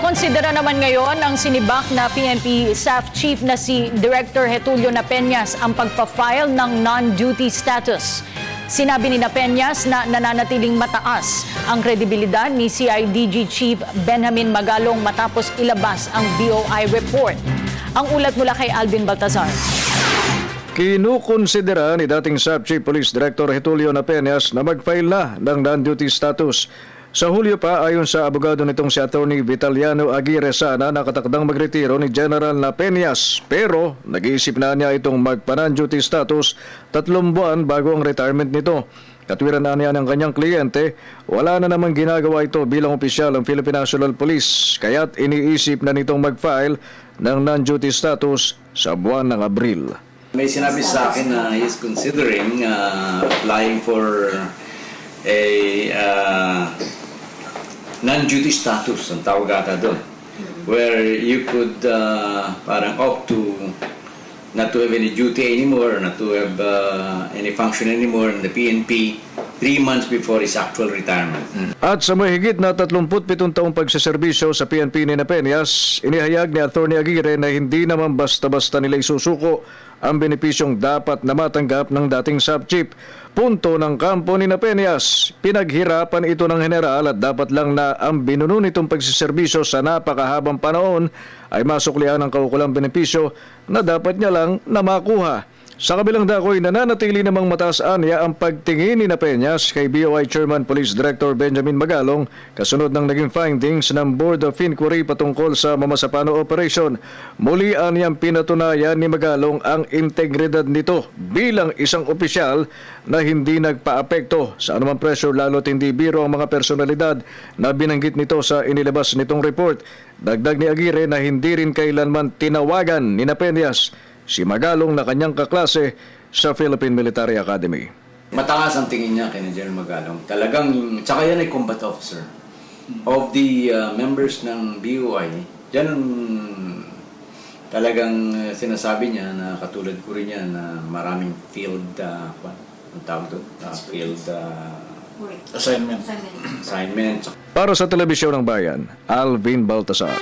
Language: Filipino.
Kinokonsidera naman ngayon ng sinibak na PNP Staff Chief na si Director Getulio Napeñas ang pagpa-file ng non-duty status. Sinabi ni Napeñas na nananatiling mataas ang kredibilidad ni CIDG Chief Benjamin Magalong matapos ilabas ang BOI report. Ang ulat mula kay Alvin Baltazar. Kinukonsidera ni dating Staff Chief Police Director Getulio Napeñas na mag-file na ng non-duty status. Sa Hulyo pa, ayon sa abogado nitong si Attorney Vitaliano Aguirre, sana nakatakdang magretiro ni General Napeñas. Pero nag-iisip na niya itong magpa-non-duty status 3 buwan bago ang retirement nito. Katwiran na niya ng kanyang kliyente, wala na namang ginagawa ito bilang opisyal ng Philippine National Police, kaya't iniisip na nitong mag-file ng non-duty status sa buwan ng Abril. May sinabi sa akin na he's considering applying for a non-duty status, ang tawag ata doon, where you could parang opt to not to have any duty anymore, not to have any function anymore in the PNP 3 months before his actual retirement. At sa mahigit na 37 taong pagseserbisyo sa PNP ni Napeñas, inihayag ni Attorney Aguirre na hindi naman basta-basta nila isusuko ang benepisyong dapat na matanggap ng dating sub-chief. Punto ng kampo ni Napeñas, pinaghirapan ito ng general at dapat lang na ang binuno nitong pagseserbisyo sa napakahabang panahon ay masuklian ng kaukulang benepisyo na dapat niya lang na makuha. Sa kabilang dakoy, nananatili namang mataas anya ang pagtingin ni Napeñas kay BOI Chairman Police Director Benjamin Magalong kasunod ng naging findings ng Board of Inquiry patungkol sa Mamasapano Operation. Muli anyang pinatunayan ni Magalong ang integridad nito bilang isang opisyal na hindi nagpaapekto sa anumang pressure, lalo't hindi biro ang mga personalidad na binanggit nito sa inilabas nitong report. Dagdag ni Aguirre na hindi rin kailanman tinawagan ni Napeñas si Magalong na kanyang kaklase sa Philippine Military Academy. Mataas ang tingin niya kay General Magalong. Talagang, tsaka yan ay combat officer. Of the members ng BOI, yan talagang sinasabi niya na katulad ko rin yan na maraming field, ang tawag doon? Field assignment. Para sa Telebisyon ng Bayan, Alvin Baltazar.